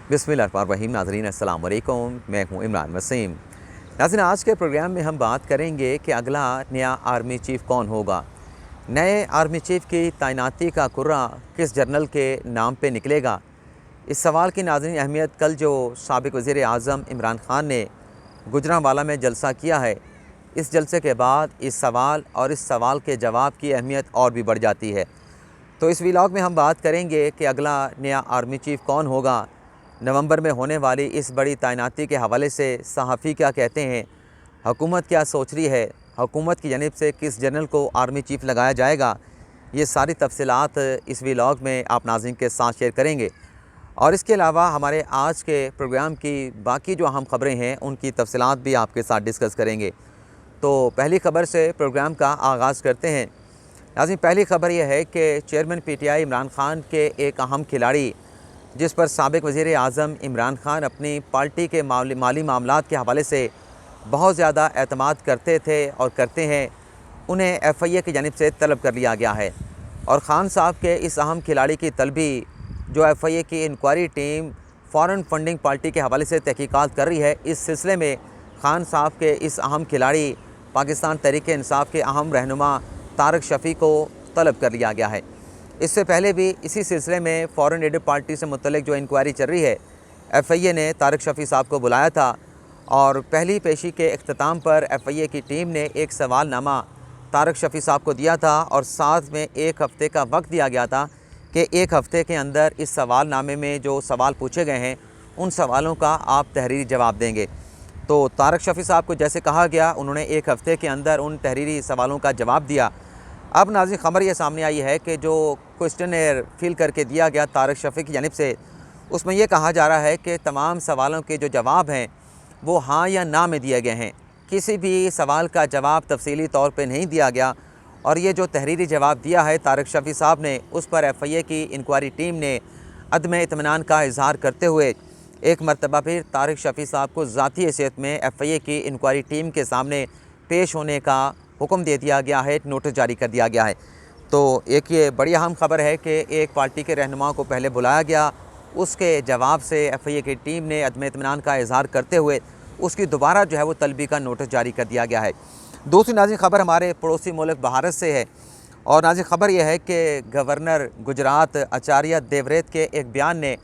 बिस्मिल्लाहिर्रहमानिर्रहीम। नाज़रीन अस्सलाम वालेकुम, मैं हूँ इमरान वसीम। नाज़रीन, आज के प्रोग्राम में हम बात करेंगे कि अगला नया आर्मी चीफ़ कौन होगा। नए आर्मी चीफ़ की तैनाती का कुर्रा किस जनरल के नाम पे निकलेगा। इस सवाल की नाज़रीन अहमियत कल जो साबिक़ वज़ीर आज़म इमरान ख़ान ने गुजरांवाला में जलसा किया है, इस जलसे के बाद इस सवाल और इस सवाल के जवाब की अहमियत और भी बढ़ जाती है। तो इस व्लॉग में हम बात करेंगे कि अगला नया आर्मी चीफ़ कौन होगा। नवंबर में होने वाली इस बड़ी तैनाती के हवाले से सहाफ़ी क्या कहते हैं, हुकूमत क्या सोच रही है, हुकूमत की जानिब से किस जनरल को आर्मी चीफ़ लगाया जाएगा। ये सारी तफसीलात इस व्लॉग में आप नाज़रीन के साथ शेयर करेंगे। और इसके अलावा हमारे आज के प्रोग्राम की बाकी जो अहम ख़बरें हैं उनकी तफसीलात भी आपके साथ डिस्कस करेंगे। तो पहली ख़बर से प्रोग्राम का आगाज़ करते हैं। नाज़रीन, पहली ख़बर यह है कि चेयरमैन पीटीआई इमरान ख़ान के एक अहम खिलाड़ी, जिस पर साबिक़ वज़ीर आज़म इमरान ख़ान अपनी पार्टी के माली मामलात के हवाले से बहुत ज़्यादा एतमाद करते थे और करते हैं, उन्हें FIA की जानिब से तलब कर लिया गया है। और ख़ान साहब के इस अहम खिलाड़ी की तलबी जो FIA की inquiry team foreign funding party के हवाले से तहकीकात कर रही है, इस सिलसिले में ख़ान साहब के इस अहम खिलाड़ी पाकिस्तान तहरीक इंसाफ के अहम रहनुमा तारक शफ़ी को तलब कर लिया गया है। इससे पहले भी इसी सिलसिले में फ़ॉरेन एडेड पार्टी से मुतल्लिक जो इंक्वायरी चल रही है, FIA ने तारक शफ़ी साहब को बुलाया था और पहली पेशी के अख्ताम पर FIA की टीम ने एक सवालनामा तारक शफ़ी साहब को दिया था और साथ में 1 हफ़्ते का वक्त दिया गया था कि 1 हफ़्ते के अंदर इस सवालनामे में जो सवाल पूछे गए हैं उन सवालों का आप तहरीरी जवाब देंगे। तो तारक शफ़ी साहब को जैसे कहा गया, उन्होंने 1 हफ़्ते के अंदर उन तहरीरी सवालों का जवाब दिया। अब नाज़रीन, ख़बर ये सामने आई है कि जो क्वेश्चनेयर फिल करके दिया गया तारक शफ़ी की जानिब से, उसमें यह कहा जा रहा है कि तमाम सवालों के जो जवाब हैं वो हाँ या ना में दिए गए हैं। किसी भी सवाल का जवाब तफसीली तौर पे नहीं दिया गया और ये जो तहरीरी जवाब दिया है तारक शफ़ी साहब ने, उस पर FIA की इंक्वायरी टीम ने अदम इत्मीनान का इजहार करते हुए एक मरतबा फिर तारक शफ़ी साहब को ज़ाती हैसियत में FIA की इंक्वायरी टीम के सामने पेश होने का हुक्म दे दिया गया है, नोटिस जारी कर दिया गया है। तो एक ये बड़ी अहम ख़बर है कि एक पार्टी के रहनुमाओं को पहले बुलाया गया, उसके जवाब से FIA की टीम ने अदम इत्मीनान का इजहार करते हुए उसकी दोबारा जो है वो तलबी का नोटिस जारी कर दिया गया है। दूसरी नाज़रीन ख़बर हमारे पड़ोसी मुल्क भारत से है और नाज़रीन ख़बर यह है कि गवर्नर गुजरात आचार्य देवव्रत के एक बयान ने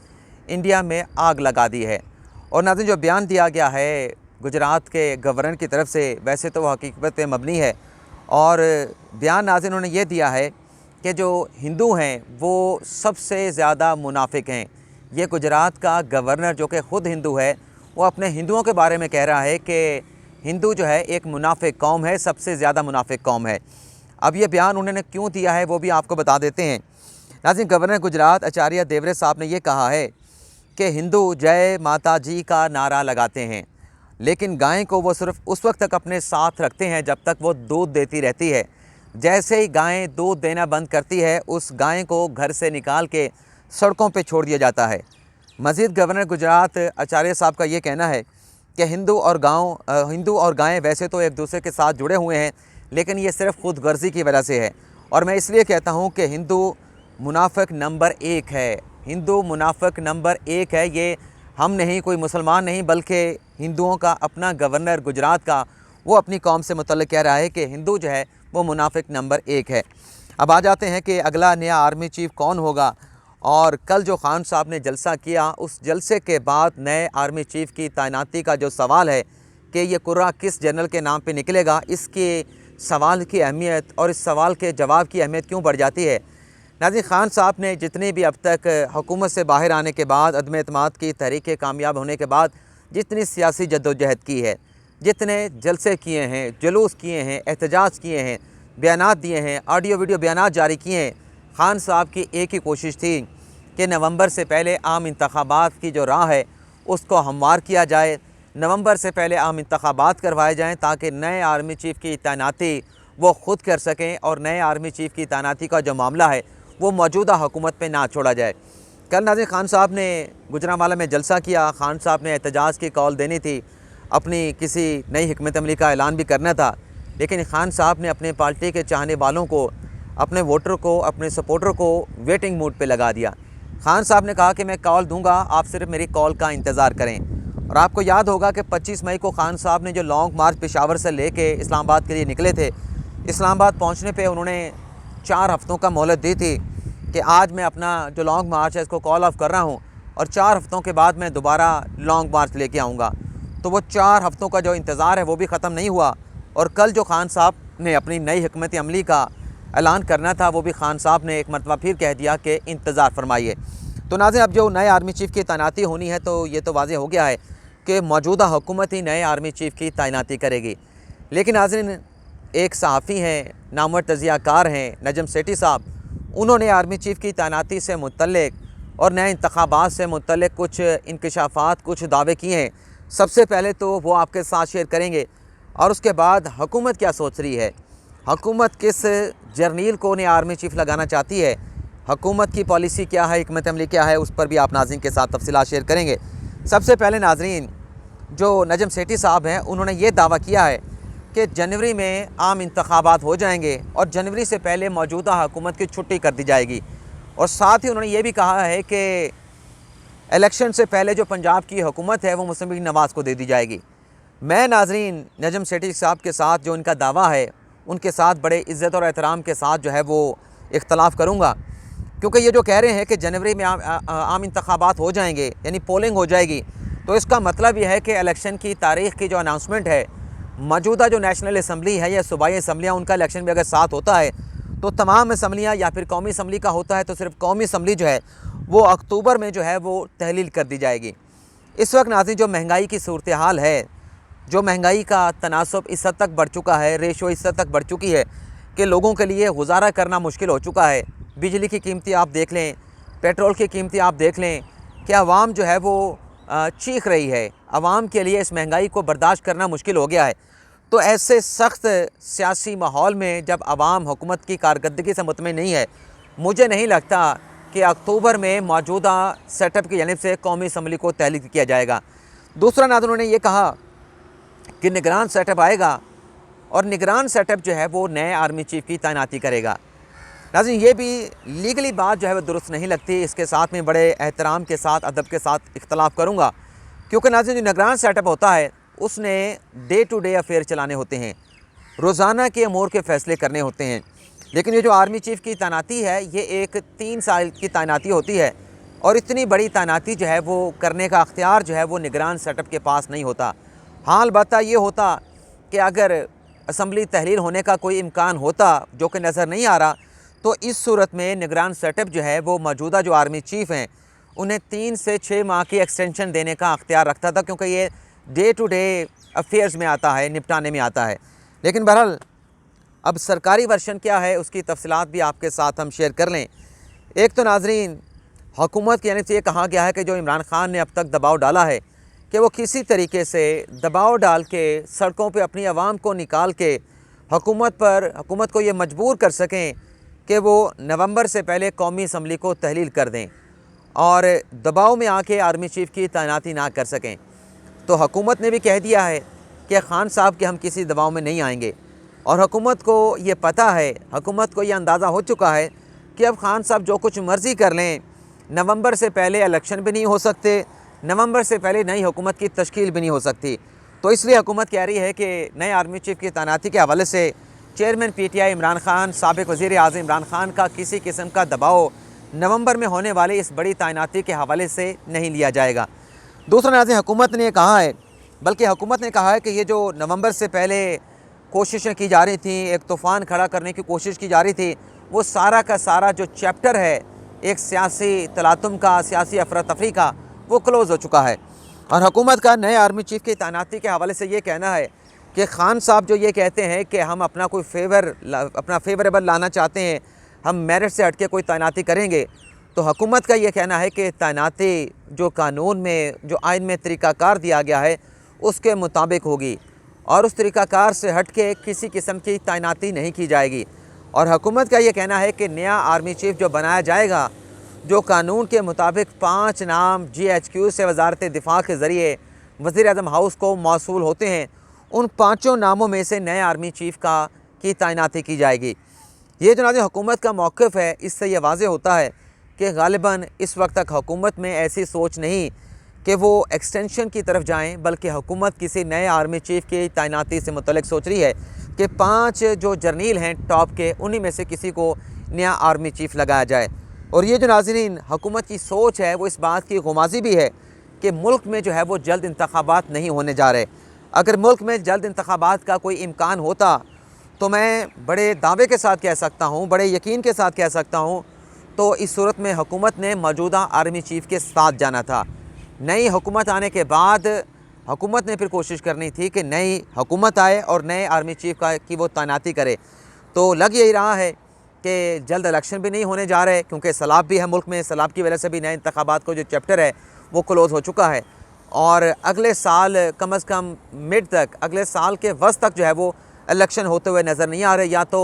इंडिया में आग लगा दी है। और नाज़रीन, जो बयान दिया गया है गुजरात के गवर्नर की तरफ से, वैसे तो वह हकीकत पे मबनी है और बयान नाज़रीन उन्होंने ये दिया है कि जो हिंदू हैं वो सबसे ज़्यादा मुनाफिक हैं। ये गुजरात का गवर्नर जो कि ख़ुद हिंदू है, वो अपने हिंदुओं के बारे में कह रहा है कि हिंदू जो है एक मुनाफिक कौम है, सबसे ज़्यादा मुनाफिक कौम है। अब ये बयान उन्होंने क्यों दिया है वो भी आपको बता देते हैं। नाज़रीन, गवर्नर गुजरात आचार्य देवव्रत साहब ने ये कहा है कि हिंदू जय माता जी का नारा लगाते हैं, लेकिन गाय को वो सिर्फ उस वक्त तक अपने साथ रखते हैं जब तक वो दूध देती रहती है। जैसे ही गाय दूध देना बंद करती है, उस गाय को घर से निकाल के सड़कों पे छोड़ दिया जाता है। मज़ीद गवर्नर गुजरात आचार्य साहब का ये कहना है कि हिंदू और गायें वैसे तो एक दूसरे के साथ जुड़े हुए हैं, लेकिन ये सिर्फ खुद गर्जी की वजह से है। और मैं इसलिए कहता हूँ कि हिंदू मुनाफिक नंबर 1 है। हिंदू मुनाफिक नंबर 1 है। ये हम नहीं, कोई मुसलमान नहीं, बल्कि हिंदुओं का अपना गवर्नर गुजरात का, वो अपनी कौम से मुतल्लिक़ कह रहा है कि हिंदू जो है वो मुनाफिक नंबर 1 है। अब आ जाते हैं कि अगला नया आर्मी चीफ़ कौन होगा। और कल जो ख़ान साहब ने जलसा किया, उस जलसे के बाद नए आर्मी चीफ़ की तैनाती का जो सवाल है कि ये कुर्रा किस जनरल के नाम पे निकलेगा, इसके सवाल की अहमियत और इस सवाल के जवाब की अहमियत क्यों बढ़ जाती है। नाज़रीन, ख़ान साहब ने जितनी भी अब तक हुकूमत से बाहर आने के बाद, अदम एतमाद की तहरीकें कामयाब होने के बाद जितनी सियासी जद्दोजहद की है, जितने जलसे किए हैं, जुलूस किए हैं, एहतजाज किए हैं, बयानात दिए हैं, ऑडियो वीडियो बयानात जारी किए हैं, ख़ान साहब की एक ही कोशिश थी कि नवंबर से पहले आम इंतखाबात की जो राह है उसको हमवार किया जाए, नवंबर से पहले आम इंतखाबात करवाए जाएँ ताकि नए आर्मी चीफ़ की तैनाती वो ख़ुद कर सकें और नए आर्मी चीफ़ की तैनाती का जो मामला है वो मौजूदा हुकूमत पे ना छोड़ा जाए। कल नाज़रीन ख़ान साहब ने गुजरांवाला में जलसा किया। ख़ान साहब ने एहतजाज की कॉल देनी थी, अपनी किसी नई हिकमत अमली का ऐलान भी करना था, लेकिन ख़ान साहब ने अपने पार्टी के चाहने वालों को, अपने वोटर को, अपने सपोर्टर को वेटिंग मूड पे लगा दिया खान साहब ने कहा कि मैं कॉल दूंगा, आप सिर्फ मेरी कॉल का इंतज़ार करें। और आपको याद होगा कि 25 मई को खान साहब ने जो लॉन्ग मार्च पेशावर से लेके इस्लामाबाद के लिए निकले थे, इस्लामाबाद पहुंचने पे उन्होंने 4 हफ़्तों का मोहलत दी थी कि आज मैं अपना जो लॉन्ग मार्च है इसको कॉल ऑफ कर रहा हूं और 4 हफ़्तों के बाद मैं दोबारा लॉन्ग मार्च लेके आऊँगा। तो वो 4 हफ़्तों का जो इंतज़ार है वो भी ख़त्म नहीं हुआ और कल जो खान साहब ने अपनी नई हिकमत अमली का ऐलान करना था वो भी खान साहब ने एक मरतबा फिर कह दिया कि इंतज़ार फरमाइए। तो नाज़रीन, अब जो नए आर्मी चीफ़ की तैनाती होनी है तो ये तो वाज़ेह हो गया है कि मौजूदा हुकूमत ही नए आर्मी चीफ़ की तैनाती करेगी। लेकिन नाज़रीन, एक सहाफ़ी हैं, नामवर तज़ियाकार हैं नजम सेठी साहब, उन्होंने आर्मी चीफ़ की तैनाती से मुतल्लिक और नए इंतखाबात से मुतल्लिक कुछ इंकशाफात, कुछ दावे किए हैं। सबसे पहले तो वो आपके साथ शेयर करेंगे और उसके बाद हुकूमत क्या सोच रही है, हुकूमत किस जर्नील को उन्हें आर्मी चीफ़ लगाना चाहती है, हुकूमत की पॉलिसी क्या है, हिकमत अमली क्या है, उस पर भी आप नाज़रीन के साथ तफसीलात शेयर करेंगे। सबसे पहले नाज़रीन, जो नजम सेठी साहब हैं उन्होंने ये दावा किया है कि जनवरी में आम इंतखाबात हो जाएंगे और जनवरी से पहले मौजूदा हुकूमत की छुट्टी कर दी जाएगी। और साथ ही उन्होंने ये भी कहा है कि इलेक्शन से पहले जो पंजाब की हुकूमत है वो मुस्लिम लीग नवाज़ को दे दी जाएगी। मैं नाज़रीन नजम सेठी साहब के साथ जो इनका दावा है उनके साथ बड़े इज़्ज़त और एहतराम के साथ जो है वो इख्तलाफ करूँगा, क्योंकि ये जो कह रहे हैं कि जनवरी में आम इंतखाबात हो जाएंगे यानी पोलिंग हो जाएगी, तो इसका मतलब यह है कि इलेक्शन की तारीख़ की जो अनाउंसमेंट है, मौजूदा जो नेशनल असम्बली है या सूबाई असम्बलियाँ, उनका इलेक्शन भी अगर साथ होता है तो तमाम असम्बलियाँ या फिर कौमी असम्बली का होता है तो सिर्फ कौमी असम्बली जो है वो अक्टूबर में जो है वो तहलील कर दी जाएगी। इस वक्त नाज़रीन जो महंगाई की सूरत हाल है, जो महंगाई का तनासब इस हद तक बढ़ चुका है, रेशो इस हद तक बढ़ चुकी है कि लोगों के लिए गुजारा करना मुश्किल हो चुका है। बिजली की कीमतें आप देख लें, पेट्रोल की कीमतें आप देख लें कि आवाम जो है वो चीख रही है। आवाम के लिए इस महंगाई को बर्दाश्त करना मुश्किल हो गया है। तो ऐसे सख्त सियासी माहौल में जब आवाम हुकूमत की कारकर्दगी से मुतमिन नहीं है, मुझे नहीं लगता कि अक्टूबर में मौजूदा सेटअप की जानिब से कौमी असम्बली को तहलील किया जाएगा। दूसरा नाज़रीन, उन्होंने ये कहा कि निगरान सेटअप आएगा और निगरान सेटअप जो है वो नए आर्मी चीफ़ की तैनाती करेगा। नाज़रीन, ये भी लीगली बात जो है वो दुरुस्त नहीं लगती। इसके साथ में बड़े एहतराम के साथ, अदब के साथ इख्तलाफ करूँगा, क्योंकि नाज़रीन जो निगरान सेटअप होता है उसने डे टू डे अफेयर चलाने होते हैं, रोज़ाना के अमूर के फ़ैसले करने होते हैं। लेकिन ये जो आर्मी चीफ़ की तैनाती है ये एक 3 साल की तैनाती होती है और इतनी बड़ी तैनाती जो है वो करने का अख्तियार जो है वो निगरान सेटअप के पास नहीं होता। हाँ, अलबत्ता ये होता कि अगर असम्बली तहलील होने का कोई इम्कान होता, जो कि नज़र नहीं आ रहा, तो इस सूरत में निगरान सेटअप जो है वो मौजूदा जो आर्मी चीफ़ हैं उन्हें 3 से 6 माह की एक्सटेंशन देने का अख्तियार रखता था, क्योंकि ये डे टू डे अफेयर्स में आता है, निपटाने में आता है। लेकिन बहरहाल अब सरकारी वर्शन क्या है उसकी तफसीलात भी आपके साथ हम शेयर कर लें। एक तो नाज़रीन, हुकूमत की जानिब से ये कहा गया है कि जो इमरान खान ने अब तक दबाव डाला है कि वो किसी तरीके से दबाव डाल के सड़कों पे अपनी आवाम को निकाल के हुकूमत को ये मजबूर कर सकें कि वो नवंबर से पहले कौमी असम्बली को तहलील कर दें और दबाव में आके आर्मी चीफ़ की तैनाती ना कर सकें। तो हुकूमत ने भी कह दिया है कि खान साहब के हम किसी दबाव में नहीं आएंगे और हुकूमत को ये पता है, हुकूमत को ये अंदाज़ा हो चुका है कि अब खान साहब जो कुछ मर्ज़ी कर लें, नवंबर से पहले इलेक्शन भी नहीं हो सकते, नवंबर से पहले नई हुकूमत की तश्कील भी नहीं हो सकती। तो इसलिए हुकूमत कह रही है कि नए आर्मी चीफ़ की तैनाती के हवाले से चेयरमैन PTI इमरान खान, साबिक़ वज़ीर आज़म इमरान खान का किसी किस्म का दबाव नवंबर में होने वाली इस बड़ी तैनाती के हवाले से नहीं लिया जाएगा। दूसरा नाज़रीन, हुकूमत ने कहा है, बल्कि हुकूमत ने कहा है कि ये जो नवंबर से पहले कोशिशें की जा रही थी, एक तूफ़ान खड़ा करने की कोशिश की जा रही थी, वो सारा का सारा जो चैप्टर है एक सियासी तलातुम का, सियासी अफरा तफरी का, वो क्लोज़ हो चुका है। और हुकूमत का नए आर्मी चीफ़ की तैनाती के हवाले से ये कहना है कि खान साहब जो ये कहते हैं कि हम अपना कोई अपना फेवरेबल लाना चाहते हैं, हम मेरिट से हट के कोई तैनाती करेंगे, तो हुकूमत का ये कहना है कि तैनाती जो कानून में, जो आइन में तरीक़ाकार दिया गया है उसके मुताबिक होगी और उस तरीक़ाकार से हट के किसी किस्म की तैनाती नहीं की जाएगी। और हुकूमत का ये कहना है कि नया आर्मी चीफ़ जो बनाया जाएगा, जो कानून के मुताबिक 5 नाम GHQ से वजारत दिफा के ज़रिए वज़ीर आज़म हाउस को मौसूल होते हैं, उन 5 नामों में से नए आर्मी चीफ़ की तैनाती की जाएगी। ये जो नाज़रीन हुकूमत का मौक़िफ़ है, इससे ये वाज़ेह होता है कि गालिबन इस वक्त तक हुकूमत में ऐसी सोच नहीं कि वो एक्सटेंशन की तरफ जाएं, बल्कि हुकूमत किसी नए आर्मी चीफ़ की तैनाती से मुतल्लिक सोच रही है कि 5 जो जर्नील हैं टॉप के, उन्हीं में से किसी को नया आर्मी चीफ़ लगाया जाए। और ये जो नाज़रीन हुकूमत की सोच है वो इस बात की गुमाजी भी है कि मुल्क में जो है वो जल्द इंतखाबात नहीं होने जा रहे। अगर मुल्क में जल्द इंतखाबात का कोई इम्कान होता तो मैं बड़े दावे के साथ कह सकता हूँ, बड़े यकीन के साथ कह सकता हूँ, तो इस सूरत में हुकूमत ने मौजूदा आर्मी चीफ़ के साथ जाना था। नई हुकूमत आने के बाद हुकूमत ने फिर कोशिश करनी थी कि नई हुकूमत आए और नए आर्मी चीफ़ की वो तैनाती करे। तो लग यही रहा है कि जल्द इलेक्शन भी नहीं होने जा रहे, क्योंकि सैलाब भी है मुल्क में। सैलाब की वजह से भी नए इंतखाबात को जो चैप्टर है वो क्लोज़ हो चुका है और अगले साल कम अज़ कम मिड तक, अगले साल के वस्त तक जो है वो इलेक्शन होते हुए नज़र नहीं आ रहे। या तो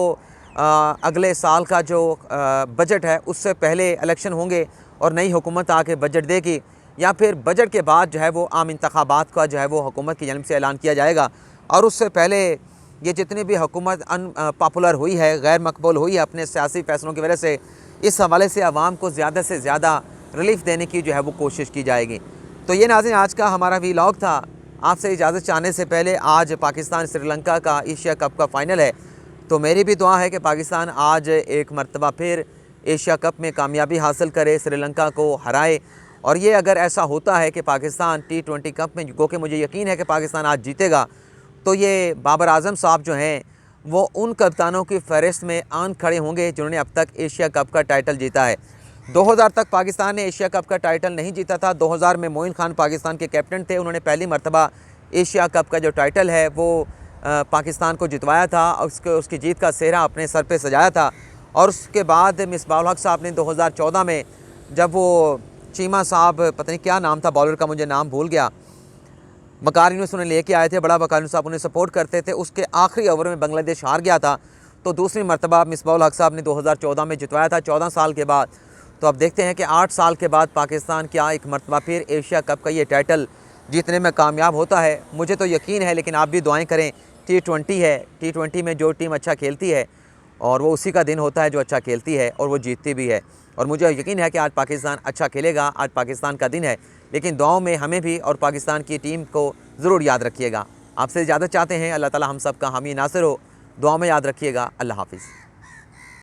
अगले साल का जो बजट है उससे पहले इलेक्शन होंगे और नई हुकूमत आके बजट देगी, या फिर बजट के बाद जो है वो आम इंतखाबात का जो है वो हुकूमत की जानिब से ऐलान किया जाएगा। और उससे पहले ये जितनी भी हुकूमत अनपॉपुलर हुई है, गैर मकबूल हुई है अपने सियासी फ़ैसलों की वजह से, इस हवाले से आवाम को ज़्यादा से ज़्यादा रिलीफ देने की जो है वो कोशिश की जाएगी। तो ये नाज़रीन आज का हमारा व्लॉग था। आपसे इजाज़त चाहने से पहले, आज पाकिस्तान श्रीलंका का एशिया कप का फ़ाइनल है, तो मेरी भी दुआ है कि पाकिस्तान आज एक मरतबा फिर एशिया कप में कामयाबी हासिल करे, श्रीलंका को हराए। और ये अगर ऐसा होता है कि पाकिस्तान T20 कप में, जो कि मुझे यकीन है कि पाकिस्तान आज जीतेगा, तो ये बाबर आज़म साहब जो हैं वो उन कप्तानों की फ़हरिस्त में आन खड़े होंगे जिन्होंने अब तक एशिया कप का टाइटल जीता है। 2000 तक पाकिस्तान ने एशिया कप का टाइटल नहीं जीता था। 2000 में मोइन खान पाकिस्तान के कैप्टन थे, उन्होंने पहली मरतबा एशिया कप का जो टाइटल है वो पाकिस्तान को जितवाया था और उसकी जीत का सेहरा अपने सर पे सजाया था। और उसके बाद मिसबाहुल हक साहब ने 2014 में, जब वो चीमा साहब, पता नहीं क्या नाम था बॉलर का, मुझे नाम भूल गया, वकार यूनुस उन्हें लेके आए थे, बड़ा वकार यूनुस साहब उन्हें सपोर्ट करते थे, उसके आखिरी ओवर में बांग्लादेश हार गया था। तो दूसरी मरतबा मिसबाहुल हक साहब ने 2014 में जितवाया था, 14 साल के बाद। तो अब देखते हैं कि 8 साल के बाद पाकिस्तान क्या एक मरतबा फिर एशिया कप का ये टाइटल जीतने में कामयाब होता है। मुझे तो यकीन है, लेकिन आप भी दुआएं करें। T20 है, T20 में जो टीम अच्छा खेलती है और वो उसी का दिन होता है जो अच्छा खेलती है और वो जीतती भी है। और मुझे यकीन है कि आज पाकिस्तान अच्छा खेलेगा, आज पाकिस्तान का दिन है। लेकिन दुआओं में हमें भी और पाकिस्तान की टीम को ज़रूर याद रखिएगा। आपसे इजाज़त चाहते हैं। अल्लाह ताला हम सब का हामी नासिर हो। दुआओं में याद रखिएगा। अल्लाह हाफ़िज़।